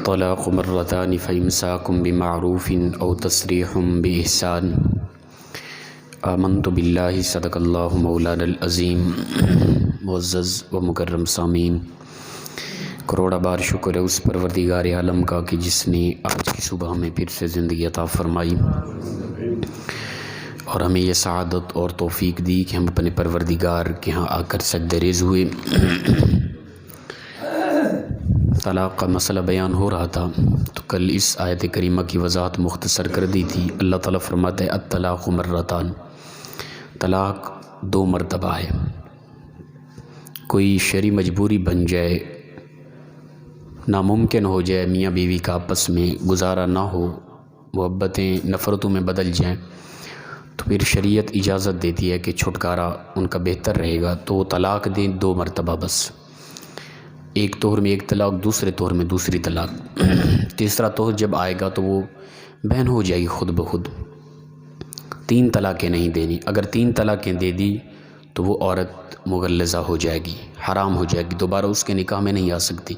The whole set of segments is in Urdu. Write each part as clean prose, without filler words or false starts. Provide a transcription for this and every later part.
الطلاق مرتان فإمساك بمعروف أو تسريح بإحسان آمنت باللہ صدق اللہ مولانا العظیم۔ معزز و مکرم سامعین، کروڑا بار شکر ہے اس پروردگار عالم کا کہ جس نے آج کی صبح ہمیں پھر سے زندگی عطا فرمائی اور ہمیں یہ سعادت اور توفیق دی کہ ہم اپنے پروردگار کے ہاں آ کر سجدہ ریز ہوئے۔ طلاق کا مسئلہ بیان ہو رہا تھا تو کل اس آیت کریمہ کی وضاحت مختصر کر دی تھی۔ اللہ تعالیٰ فرماتا ہے الطلاق مرتان، طلاق دو مرتبہ ہے۔ کوئی شرعی مجبوری بن جائے، ناممکن ہو جائے، میاں بیوی کا آپس میں گزارا نہ ہو، محبتیں نفرتوں میں بدل جائیں، تو پھر شریعت اجازت دیتی ہے کہ چھٹکارا ان کا بہتر رہے گا تو وہ طلاق دیں دو مرتبہ بس۔ ایک طور میں ایک طلاق، دوسرے طور میں دوسری طلاق، تیسرا طور جب آئے گا تو وہ بہن ہو جائے گی خود بخود۔ تین طلاقیں نہیں دینی، اگر تین طلاقیں دے دی تو وہ عورت مغلظہ ہو جائے گی، حرام ہو جائے گی، دوبارہ اس کے نکاح میں نہیں آ سکتی۔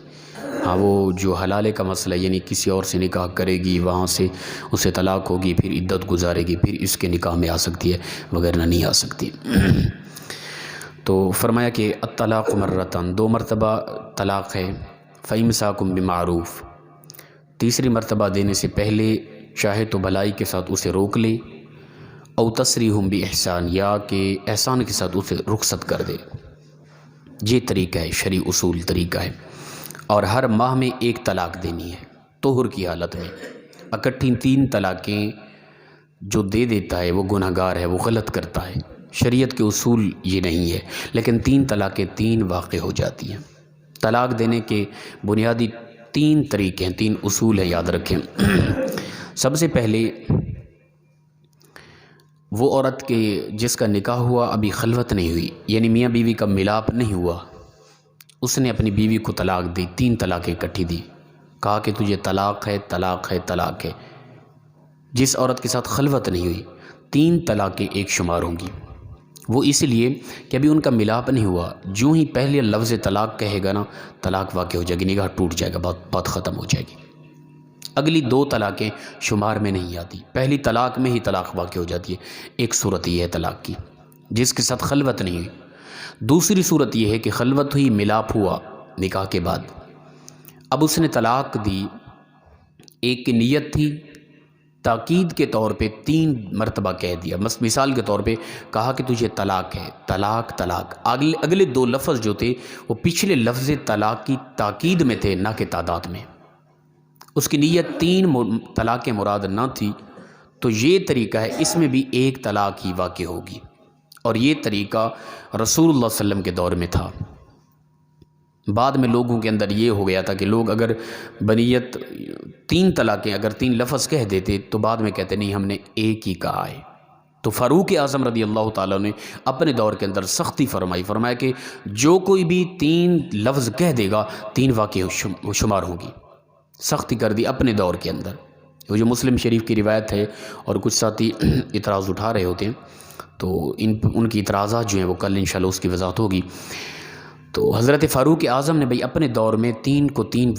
ہاں وہ جو حلالے کا مسئلہ یعنی کسی اور سے نکاح کرے گی، وہاں سے اسے طلاق ہوگی، پھر عدت گزارے گی، پھر اس کے نکاح میں آ سکتی ہے، وغیرہ نہیں آ سکتی۔ تو فرمایا کہ الطلاق مرتان، دو مرتبہ طلاق ہے۔ فإمساک بمعروف، تیسری مرتبہ دینے سے پہلے چاہے تو بھلائی کے ساتھ اسے روک لے، او تسریح بإحسان، یا کہ احسان کے ساتھ اسے رخصت کر دے۔ یہ طریقہ ہے، شرعی اصول طریقہ ہے۔ اور ہر ماہ میں ایک طلاق دینی ہے طہر کی حالت میں۔ اکٹھی تین طلاقیں جو دے دیتا ہے وہ گناہ گار ہے، وہ غلط کرتا ہے۔ شریعت کے اصول یہ نہیں ہے، لیکن تین طلاقیں تین واقع ہو جاتی ہیں۔ طلاق دینے کے بنیادی تین طریقے ہیں، تین اصول ہیں، یاد رکھیں۔ سب سے پہلے وہ عورت کے جس کا نکاح ہوا ابھی خلوت نہیں ہوئی، یعنی میاں بیوی کا ملاپ نہیں ہوا، اس نے اپنی بیوی کو طلاق دی، تین طلاقیں اکٹھی دی، کہا کہ تجھے طلاق ہے، طلاق ہے، طلاق ہے۔ جس عورت کے ساتھ خلوت نہیں ہوئی، تین طلاقیں ایک شمار ہوں گی۔ وہ اس لیے کہ ابھی ان کا ملاپ نہیں ہوا، جو ہی پہلے لفظ طلاق کہے گا نا، طلاق واقع ہو جائے گی، نکاح ٹوٹ جائے گا، بات ختم ہو جائے گی۔ اگلی دو طلاقیں شمار میں نہیں آتی، پہلی طلاق میں ہی طلاق واقع ہو جاتی ہے۔ ایک صورت یہ ہے طلاق کی جس کے ساتھ خلوت نہیں ہوئی۔ دوسری صورت یہ ہے کہ خلوت ہوئی، ملاپ ہوا نکاح کے بعد، اب اس نے طلاق دی، ایک کی نیت تھی، تاکید کے طور پہ تین مرتبہ کہہ دیا، مثال کے طور پہ کہا کہ تجھے طلاق ہے، طلاق طلاق، اگلے دو لفظ جو تھے وہ پچھلے لفظ طلاق کی تاکید میں تھے، نہ کہ تعداد میں۔ اس کی نیت تین طلاقیں مراد نہ تھی، تو یہ طریقہ ہے، اس میں بھی ایک طلاق ہی واقع ہوگی۔ اور یہ طریقہ رسول اللہ صلی اللہ علیہ وسلم کے دور میں تھا۔ بعد میں لوگوں کے اندر یہ ہو گیا تھا کہ لوگ اگر بنیت تین طلاقیں، اگر تین لفظ کہہ دیتے تو بعد میں کہتے نہیں ہم نے ایک ہی کہا ہے۔ تو فاروق اعظم رضی اللہ تعالیٰ نے اپنے دور کے اندر سختی فرمایا کہ جو کوئی بھی تین لفظ کہہ دے گا، تین واقع شمار ہوں گی۔ سختی کر دی اپنے دور کے اندر۔ وہ جو مسلم شریف کی روایت ہے، اور کچھ ساتھی اعتراض اٹھا رہے ہوتے ہیں، تو ان کی اعتراضات جو ہیں وہ کل انشاءاللہ اس کی وضاحت ہوگی۔ تو حضرت فاروق اعظم نے بھئی اپنے دور میں تین کو تین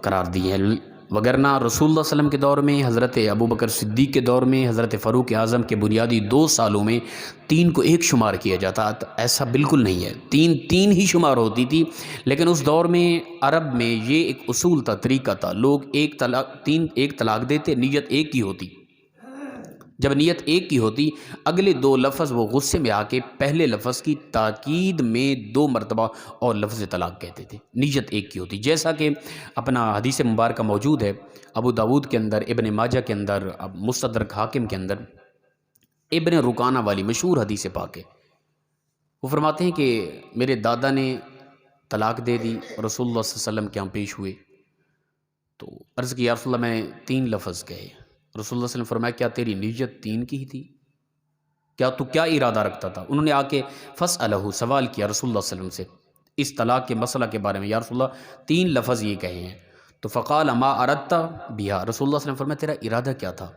قرار دیے ہیں، وگرنہ رسول اللہ صلی اللہ علیہ وسلم کے دور میں، حضرت ابوبکر صدیق کے دور میں، حضرت فاروق اعظم کے بنیادی 2 سالوں میں تین کو ایک شمار کیا جاتا، ایسا بالکل نہیں ہے۔ تین ہی شمار ہوتی تھی، لیکن اس دور میں عرب میں یہ ایک اصول تھا، طریقہ تھا، لوگ ایک طلاق دیتے، نیت ایک کی ہوتی۔ جب نیت ایک کی ہوتی، اگلے دو لفظ وہ غصے میں آ کے پہلے لفظ کی تاکید میں 2 مرتبہ اور لفظ طلاق کہتے تھے، نیت ایک کی ہوتی۔ جیسا کہ اپنا حدیث مبارکہ موجود ہے ابو داود کے اندر، ابن ماجہ کے اندر، مستدرک حاکم کے اندر، ابن رکانہ والی مشہور حدیث پاک ہے۔ وہ فرماتے ہیں کہ میرے دادا نے طلاق دے دی، رسول اللہ صلی اللہ علیہ وسلم کے ہم پیش ہوئے، تو عرض کی یا رسول اللہ میں نے 3 لفظ کہے۔ رسول اللہ صلی اللہ علیہ وسلم فرمایا کیا تیری نیت 3 کی ہی تھی؟ کیا تو کیا ارادہ رکھتا تھا؟ انہوں نے آ کے فَاسْأَلَهُ، سوال کیا رسول اللہ صلی اللہ علیہ وسلم سے اس طلاق کے مسئلہ کے بارے میں، یا رسول اللہ 3 لفظ یہ کہے ہیں، تو فقال ما اردت بها، رسول اللہ صلی اللہ علیہ وسلم فرمایا تیرا ارادہ کیا تھا؟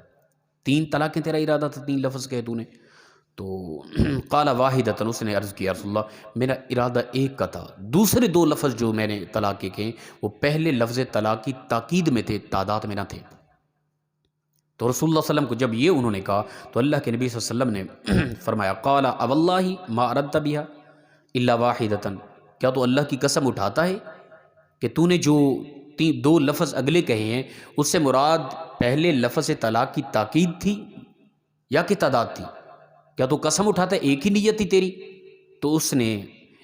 3 طلاقیں تیرا ارادہ تھا، 3 لفظ کہے تو نے؟ تو قال واحدۃ، اس نے عرض کیا رسول اللہ میرا ارادہ ایک کا تھا، دوسرے دو لفظ جو میں نے طلاق کے کہیں وہ پہلے لفظ طلاق کی تاکید میں تھے، تعداد میں نہ تھے۔ تو رسول اللہ صلی اللہ علیہ وسلم کو جب یہ انہوں نے کہا تو اللہ کے نبی صلی اللہ علیہ وسلم نے فرمایا قال اواللہ ما اردت بها الا واحدۃ، کیا تو اللہ کی قسم اٹھاتا ہے کہ تو نے جو دو لفظ اگلے کہے ہیں اس سے مراد پہلے لفظ طلاق کی تاکید تھی یا کہ تعداد تھی؟ کیا تو قسم اٹھاتا ہے ایک ہی نیت تھی تیری؟ تو اس نے،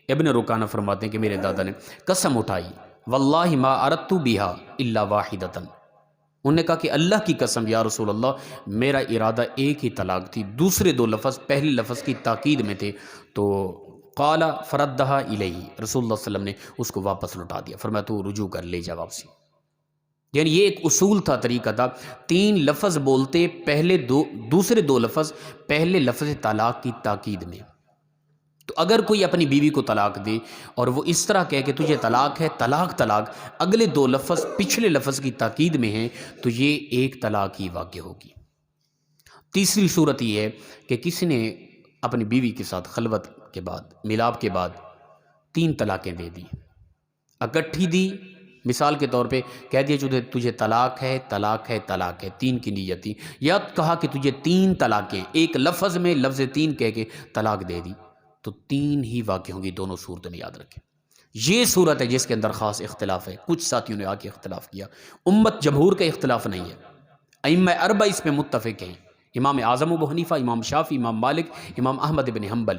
ابن رکانہ فرماتے ہیں کہ میرے دادا نے قسم اٹھائی، واللہ ما اردت بها الا واحدۃ، انہوں نے کہا کہ اللہ کی قسم یا رسول اللہ میرا ارادہ ایک ہی طلاق تھی، دوسرے دو لفظ پہلے لفظ کی تاکید میں تھے۔ تو قال فردہا الیہ، رسول اللہ صلی اللہ علیہ وسلم نے اس کو واپس لوٹا دیا، فرمایا تو رجوع کر لے جا واپسی۔ یعنی یہ ایک اصول تھا، طریقہ تھا، تین لفظ بولتے پہلے دوسرے دو لفظ پہلے لفظ طلاق کی تاکید میں۔ تو اگر کوئی اپنی بیوی کو طلاق دے اور وہ اس طرح کہے کہ تجھے طلاق ہے، طلاق طلاق، اگلے دو لفظ پچھلے لفظ کی تاکید میں ہیں، تو یہ ایک طلاق ہی واقع ہوگی۔ تیسری صورت یہ ہے کہ کسی نے اپنی بیوی کے ساتھ خلوت کے بعد، ملاپ کے بعد تین طلاقیں دے دی، اکٹھی دی، مثال کے طور پہ کہہ دیا تجھے طلاق ہے، طلاق ہے، طلاق ہے، تین کی نیت تھی، یا کہا کہ تجھے تین طلاقیں، ایک لفظ میں لفظ تین کہہ کے طلاق دے دی، تو تین ہی واقع ہوں گی، دونوں صورتوں میں یاد رکھیں۔ یہ صورت ہے جس کے اندر خاص اختلاف ہے، کچھ ساتھیوں نے آ کے اختلاف کیا، امت جمہور کا اختلاف نہیں ہے، ائمہ اربع اس پہ متفق ہیں، امام اعظم ابو حنیفہ، امام شافعی، امام مالک، امام احمد بن حنبل،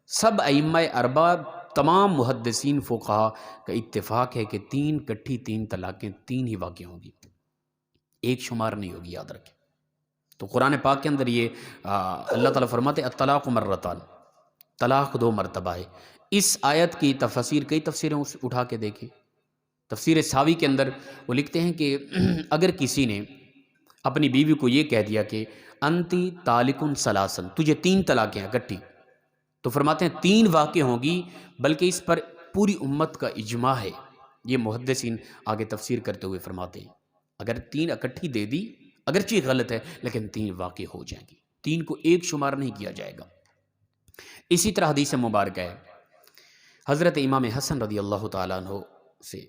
سب ائمہ اربع، تمام محدثین فقہا کا اتفاق ہے کہ تین کٹھی تین طلاقیں تین ہی واقع ہوں گی، ایک شمار نہیں ہوگی، یاد رکھیں۔ تو قرآن پاک کے اندر یہ اللہ تعالیٰ فرماتے الطلاق مرتان، طلاق دو مرتبہ ہے۔ اس آیت کی تفسیر، کئی تفسیریں اٹھا کے دیکھیں، تفسیر ساوی کے اندر وہ لکھتے ہیں کہ اگر کسی نے اپنی بیوی کو یہ کہہ دیا کہ انتی طالقن ثلاثن، تجھے تین طلاقیں اکٹھی، تو فرماتے ہیں تین واقع ہوں گی، بلکہ اس پر پوری امت کا اجماع ہے۔ یہ محدثین آگے تفسیر کرتے ہوئے فرماتے ہیں اگر تین اکٹھی دے دی، اگرچہ غلط ہے لیکن تین واقع ہو جائیں گی، تین کو ایک شمار نہیں کیا جائے گا۔ اسی طرح حدیث مبارکہ ہے حضرت امام حسن رضی اللہ تعالیٰ عنہ سے،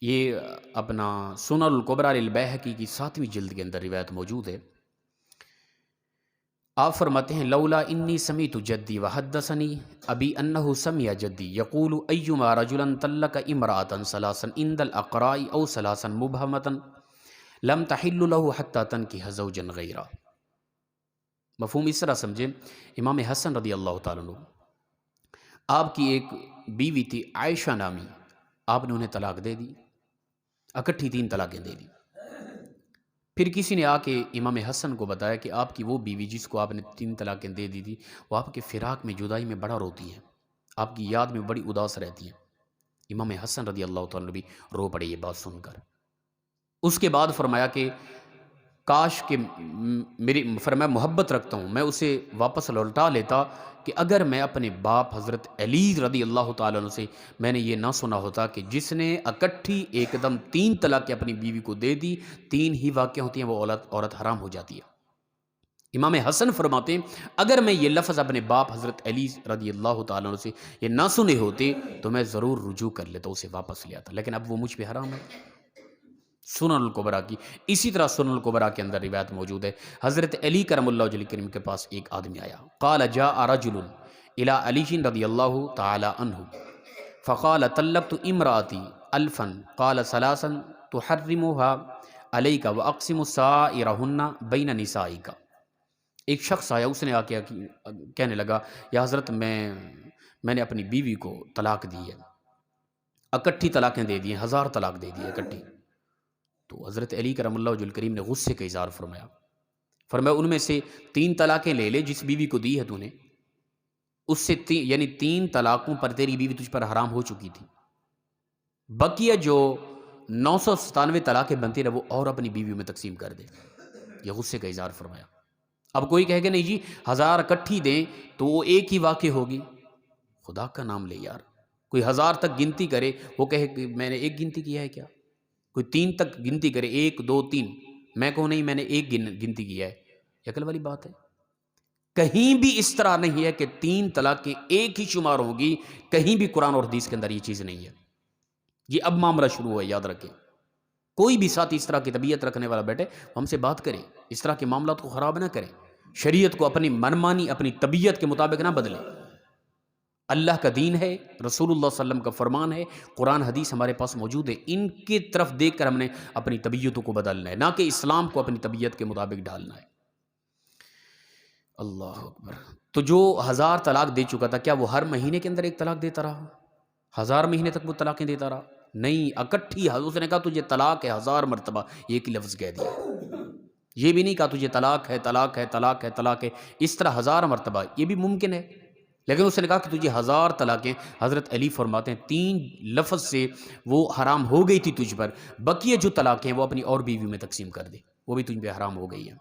یہ اپنا سنن الکبریٰ للبیہقی کی 7ویں جلد کے اندر روایت موجود ہے۔ آپ فرماتے ہیں لولا انی سمیت جدی وحدثنی ابی انہ سمع جدی یقول ایما رجلا طلق امرأة ثلاثا عند الاقراء او ثلاثا مبہمتا لم تحل له حتى تنکح زوجا غیرہ۔ مفہوم اس طرح سمجھیں، امام حسن رضی اللہ تعالیٰ عنہ، آپ کی ایک بیوی تھی عائشہ نامی، آپ نے انہیں طلاق دے دی، اکٹھی تین طلاقیں دے دی۔ پھر کسی نے آ کے امام حسن کو بتایا کہ آپ کی وہ بیوی جس کو آپ نے تین طلاقیں دے دی تھی وہ آپ کے فراق میں، جدائی میں بڑا روتی ہے، آپ کی یاد میں بڑی اداس رہتی ہے۔ امام حسن رضی اللہ تعالیٰ بھی رو پڑے یہ بات سن کر۔ اس کے بعد فرمایا کہ کاش کہ فرمایا محبت رکھتا ہوں، میں اسے واپس لوٹا لیتا کہ اگر میں اپنے باپ حضرت علی رضی اللہ تعالیٰ عنہ سے میں نے یہ نہ سنا ہوتا کہ جس نے اکٹھی ایک دم تین طلاقیں اپنی بیوی کو دے دی، تین ہی واقع ہوتی ہیں، وہ عورت حرام ہو جاتی ہے۔ امام حسن فرماتے ہیں اگر میں یہ لفظ اپنے باپ حضرت علی رضی اللہ تعالیٰ عنہ سے یہ نہ سنے ہوتے تو میں ضرور رجوع کر لیتا، اسے واپس لے آتا، لیکن اب وہ مجھ پہ حرام ہے۔ سنن الکبریٰ کی، اسی طرح سنن الکبریٰ کے اندر روایت موجود ہے حضرت علی کرم اللہ وجہ کریم کے پاس ایک آدمی آیا، قال جاء رجل الى علی رضی اللہ تعالی عنہ فقال طلقت امراتی الفا قال ثلاثا تحرمها علیک واقسم سائرہن بین نسائک۔ ایک شخص آیا، اس نے آ کے کہنے لگا یا حضرت میں نے اپنی بیوی کو طلاق دی ہے، اکٹھی طلاقیں دے دی ہیں، 1000 طلاق دے دی ہے اکٹھی۔ تو حضرت علی کرم اللہ وجہ کریم نے غصے کا اظہار فرمایا، فرمایا ان میں سے 3 طلاقیں لے لے جس بیوی کو دی ہے تو نے، اس سے یعنی 3 طلاقوں پر تیری بیوی تجھ پر حرام ہو چکی تھی، بقیہ جو 997 طلاقیں بنتی رہے وہ اور اپنی بیویوں میں تقسیم کر دے۔ یہ غصے کا اظہار فرمایا۔ اب کوئی کہے کہ نہیں جی 1000 اکٹھی دیں تو وہ ایک ہی واقع ہوگی، خدا کا نام لے یار، کوئی 1000 تک گنتی کرے، وہ کہے کہ میں نے ایک گنتی کیا ہے کیا؟ کوئی 3 تک گنتی کرے، 1 2 3، میں کہوں نہیں میں نے ایک گنتی کیا ہے، یہ عقل والی بات ہے؟ کہیں بھی اس طرح نہیں ہے کہ 3 طلاقیں ایک ہی شمار ہوگی، کہیں بھی قرآن اور حدیث کے اندر یہ چیز نہیں ہے۔ یہ اب معاملہ شروع ہوا ہے، یاد رکھیں۔ کوئی بھی ساتھ اس طرح کی طبیعت رکھنے والا بیٹھے، ہم سے بات کرے، اس طرح کے معاملات کو خراب نہ کریں، شریعت کو اپنی منمانی اپنی طبیعت کے مطابق نہ بدلیں۔ اللہ کا دین ہے، رسول اللہ صلی اللہ علیہ وسلم کا فرمان ہے، قرآن حدیث ہمارے پاس موجود ہے، ان کی طرف دیکھ کر ہم نے اپنی طبیعتوں کو بدلنا ہے، نہ کہ اسلام کو اپنی طبیعت کے مطابق ڈالنا ہے۔ اللہ اکبر۔ تو جو 1000 طلاق دے چکا تھا، کیا وہ ہر مہینے کے اندر ایک طلاق دیتا رہا؟ 1000 مہینے تک وہ طلاقیں دیتا رہا؟ نہیں، اکٹھی اس نے کہا تجھے طلاق ہے 1000 مرتبہ، ایک ہی لفظ کہہ دیا۔ یہ بھی نہیں کہا تجھے طلاق ہے طلاق ہے طلاق ہے طلاق ہے، اس طرح 1000 مرتبہ، یہ بھی ممکن ہے، لیکن اس نے کہا کہ تجھے 1000 طلاقیں۔ حضرت علی فرماتے ہیں 3 لفظ سے وہ حرام ہو گئی تھی تجھ پر، بقیہ جو طلاقیں وہ اپنی اور بیوی میں تقسیم کر دے، وہ بھی تجھ پہ حرام ہو گئی ہیں۔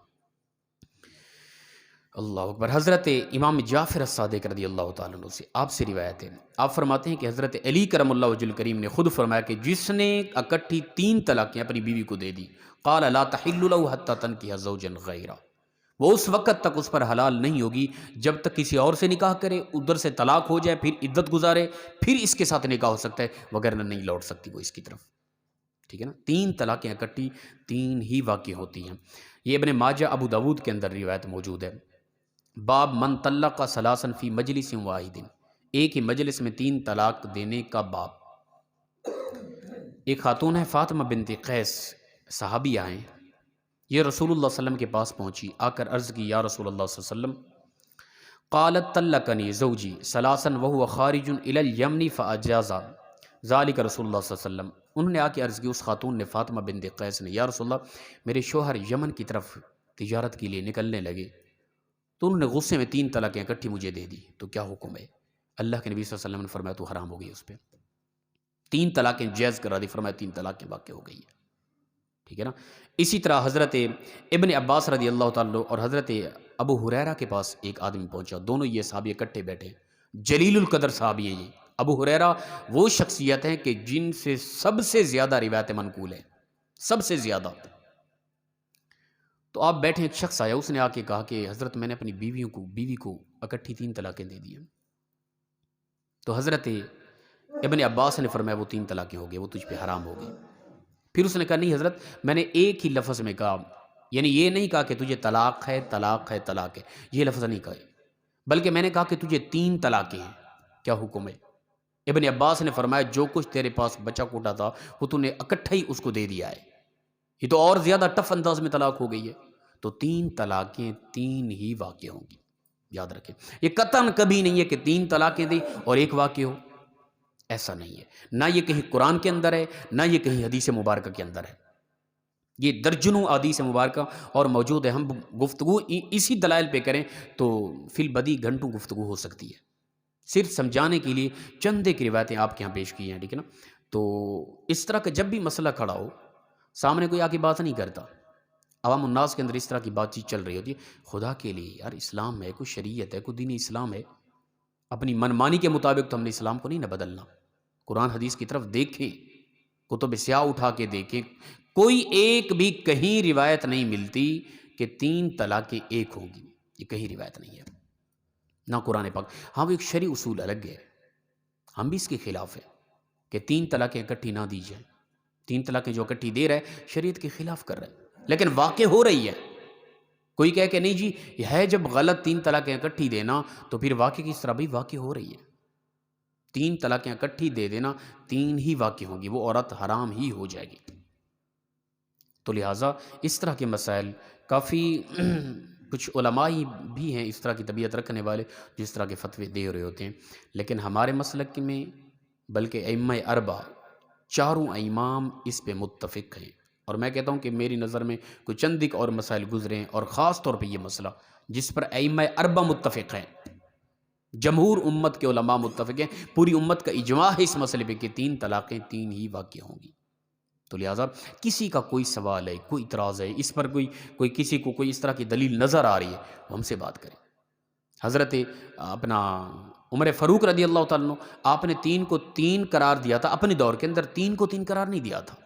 اللہ اکبر۔ حضرت امام جعفر الصادق رضی اللہ تعالیٰ عنہ سے آپ سے روایت ہے، آپ فرماتے ہیں کہ حضرت علی کرم اللہ وجہ الکریم نے خود فرمایا کہ جس نے اکٹھی 3 طلاقیں اپنی بیوی کو دے دی، قال لا تحل له حتى تنكح زوجا غیرہ، وہ اس وقت تک اس پر حلال نہیں ہوگی جب تک کسی اور سے نکاح کرے، ادھر سے طلاق ہو جائے، پھر عدت گزارے، پھر اس کے ساتھ نکاح ہو سکتا ہے، وگرنہ نہیں لوٹ سکتی وہ اس کی طرف۔ ٹھیک ہے نا، 3 طلاقیں اکٹھی 3 ہی واقع ہوتی ہیں۔ یہ ابن ماجہ ابو داود کے اندر روایت موجود ہے۔ باب من طلق ثلاثا فی مجلس واحد، ایک ہی مجلس میں 3 طلاق دینے کا باب۔ ایک خاتون ہے فاطمہ بنت قیس، صحابی آئیں، یہ رسول اللہ صلی اللہ علیہ وسلم کے پاس پہنچی، آ کر عرض کی یا رسول اللہ صلی اللہ علیہ وسلم، قالت طلقنی زوجی ثلاثا وهو خارج الى الیمن فاجاز ذلك رسول اللہ صلی اللہ علیہ وسلم۔ انہوں نے آ کے عرض کی، اس خاتون نے، فاطمہ بنت قیس نے، یا رسول اللہ میرے شوہر یمن کی طرف تجارت کے لیے نکلنے لگے، تو انہوں نے غصے میں 3 طلاقیں اکٹھی مجھے دے دی، تو کیا حکم ہے؟ اللہ کے نبی صلی اللہ علیہ وسلم نے فرمایا تو حرام ہو گئی اس پہ، 3 طلاقیں جائز کرا دی، فرمایا 3 طلاقیں واقع ہو گئی ہے۔ ٹھیک ہے نا۔ اسی طرح حضرت ابن عباس رضی اللہ تعالیٰ اور حضرت ابو ہریرہ کے پاس ایک آدمی پہنچا، دونوں یہ صحابی اکٹھے بیٹھے، جلیل القدر صحابی ہیں یہ۔ ابو ہریرہ وہ شخصیت ہیں کہ جن سے سب سے زیادہ روایت منقول ہیں، سب سے زیادہ۔ تو آپ بیٹھے، ایک شخص آیا، اس نے آ کے کہا کہ حضرت میں نے اپنی بیوی کو اکٹھی 3 طلاقیں دے دی ہیں۔ تو حضرت ابن عباس نے فرمایا وہ 3 طلاقیں ہو گئی، وہ تجھ پہ حرام ہو گئی۔ پھر اس نے کہا نہیں حضرت، میں نے ایک ہی لفظ میں کہا، یعنی یہ نہیں کہا کہ تجھے طلاق ہے طلاق ہے طلاق ہے، یہ لفظ نہیں کہا، بلکہ میں نے کہا کہ تجھے 3 طلاقیں ہیں، کیا حکم ہے؟ ابن عباس نے فرمایا جو کچھ تیرے پاس بچا کوٹا تھا وہ تو نے اکٹھا ہی اس کو دے دیا ہے، یہ تو اور زیادہ ٹف انداز میں طلاق ہو گئی ہے، تو 3 طلاقیں 3 ہی واقع ہوں گی، یاد رکھیں۔ یہ قطعاً کبھی نہیں ہے کہ 3 طلاقیں دی اور ایک واقع ہو، ایسا نہیں ہے، نہ یہ کہیں قرآن کے اندر ہے، نہ یہ کہیں حدیث مبارکہ کے اندر ہے، یہ درجنوں حدیث مبارکہ اور موجود ہے۔ ہم گفتگو اسی دلائل پہ کریں تو فی البدی گھنٹوں گفتگو ہو سکتی ہے، صرف سمجھانے کے لیے چند ایک روایتیں آپ کے یہاں پیش کی ہیں، ٹھیک ہے نا۔ تو اس طرح کا جب بھی مسئلہ کھڑا ہو، سامنے کوئی آ کے بات نہیں کرتا، عوام الناس کے اندر اس طرح کی بات چیت چل رہی ہوتی ہے، خدا کے لیے یار اسلام ہے، کوئی شریعت ہے، کوئی دین اسلام ہے، اپنی منمانی کے مطابق تو ہم نے اسلام کو نہیں نہ بدلنا۔ قرآن حدیث کی طرف دیکھیں، کتب سیاہ اٹھا کے دیکھیں، کوئی ایک بھی کہیں روایت نہیں ملتی کہ 3 طلاقیں ایک ہوں گی، یہ کہیں روایت نہیں ہے، نہ قرآن پاک۔ ہاں وہ ایک شرعی اصول الگ ہے، ہم بھی اس کے خلاف ہیں کہ 3 طلاقیں اکٹھی نہ دی جائیں، 3 طلاقیں جو اکٹھی دے رہا ہے شریعت کے خلاف کر رہا ہے، لیکن واقع ہو رہی ہے۔ کوئی کہے کہ نہیں جی یہ ہے جب غلط 3 طلاقیں اکٹھی دینا تو پھر واقع کس طرح؟ بھی واقع ہو رہی ہے، 3 طلاقیں اکٹھی دے دینا 3 ہی واقع ہوں گی، وہ عورت حرام ہی ہو جائے گی۔ تو لہٰذا اس طرح کے مسائل کافی کچھ علماء بھی ہیں اس طرح کی طبیعت رکھنے والے جس طرح کے فتوے دے رہے ہوتے ہیں، لیکن ہمارے مسلک میں بلکہ ائمہ اربعہ 4 امام اس پہ متفق ہیں، اور میں کہتا ہوں کہ میری نظر میں کوئی چند ایک اور مسائل گزرے ہیں، اور خاص طور پہ یہ مسئلہ جس پر ائمہ اربعہ متفق ہیں، جمہور امت کے علماء متفق ہیں، پوری امت کا اجماع ہے اس مسئلے پہ کہ 3 طلاقیں 3 ہی واقع ہوں گی۔ تو لہٰذا کسی کا کوئی سوال ہے، کوئی اعتراض ہے، اس پر کوئی کسی کو کوئی اس طرح کی دلیل نظر آ رہی ہے، وہ ہم سے بات کریں۔ حضرت اپنا عمر فاروق رضی اللہ تعالیٰ عنہ، آپ نے 3 کو 3 قرار دیا تھا، اپنے دور کے اندر 3 کو 3 قرار نہیں دیا تھا،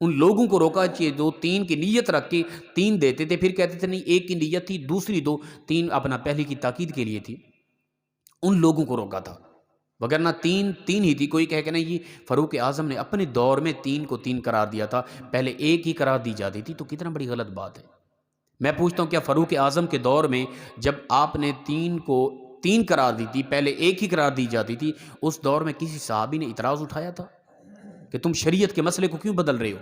ان لوگوں کو روکا کہ جو 3 کی نیت رکھ کے 3 دیتے تھے، پھر کہتے تھے نہیں ایک کی نیت تھی، دوسری 2 3 اپنا پہلی کی تاکید کے لیے تھی، ان لوگوں کو روکا تھا، وگرنہ 3 ہی تھی۔ کوئی کہے کہ نہیں یہ فاروق اعظم نے اپنے دور میں 3 کو 3 قرار دیا تھا، پہلے ایک ہی قرار دی جاتی تھی، تو کتنا بڑی غلط بات ہے۔ میں پوچھتا ہوں کیا فاروق اعظم کے دور میں جب آپ نے 3 کو 3 قرار دی تھی، پہلے ایک ہی قرار دی جاتی تھی، اس دور میں کسی صحابی نے اعتراض اٹھایا تھا کہ تم شریعت کے مسئلے کو کیوں بدل رہے ہو؟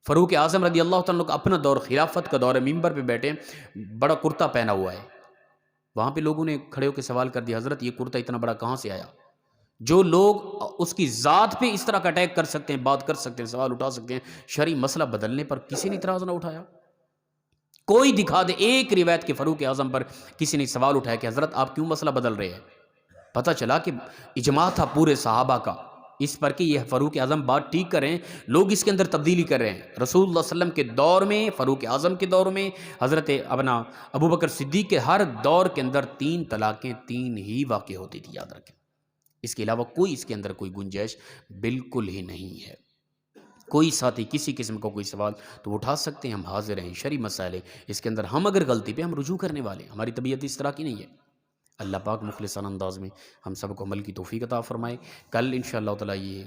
فاروق اعظم رضی اللہ تعالیٰ کا اپنا دور خلافت کا دور ہے، ممبر پہ بیٹھے بڑا کرتا پہنا ہوا ہے، وہاں پہ لوگوں نے کھڑے ہو کے سوال کر دیا حضرت یہ کرتا اتنا بڑا کہاں سے آیا؟ جو لوگ اس کی ذات پہ اس طرح کا اٹیک کر سکتے ہیں، بات کر سکتے ہیں، سوال اٹھا سکتے ہیں، شرعی مسئلہ بدلنے پر کسی نے اعتراض نہ اٹھایا؟ کوئی دکھا دے ایک روایت کے فاروق اعظم پر کسی نے سوال اٹھایا کہ حضرت آپ کیوں مسئلہ بدل رہے ہیں؟ پتہ چلا کہ اجماع تھا پورے صحابہ کا اس پر کہ یہ فاروق اعظم بات ٹھیک کر رہے ہیں، لوگ اس کے اندر تبدیلی کر رہے ہیں۔ رسول اللہ صلی اللہ علیہ وسلم کے دور میں، فاروق اعظم کے دور میں، حضرت ابو بکر صدیق کے ہر دور کے اندر 3 طلاقیں 3 ہی واقع ہوتی تھی، یاد رکھیں، اس کے علاوہ کوئی اس کے اندر کوئی گنجائش بالکل ہی نہیں ہے۔ کوئی ساتھی کسی قسم کا کوئی سوال تو اٹھا سکتے ہیں، ہم حاضر ہیں، شرعی مسائل ہے اس کے اندر، ہم اگر غلطی پہ ہم رجوع کرنے والے ہیں، ہماری طبیعت اس طرح کی نہیں ہے۔ اللہ پاک مخلصانہ انداز میں ہم سب کو عمل کی توفیق عطا فرمائے۔ کل انشاءاللہ تعالی یہ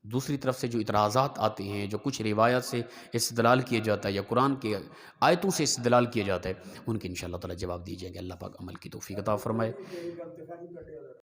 دوسری طرف سے جو اعتراضات آتے ہیں، جو کچھ روایات سے استدلال کیا جاتا ہے یا قرآن کے آیتوں سے استدلال کیا جاتا ہے، ان کے انشاءاللہ تعالی جواب دیجیے گا۔ اللہ پاک عمل کی توفیق عطا فرمائے۔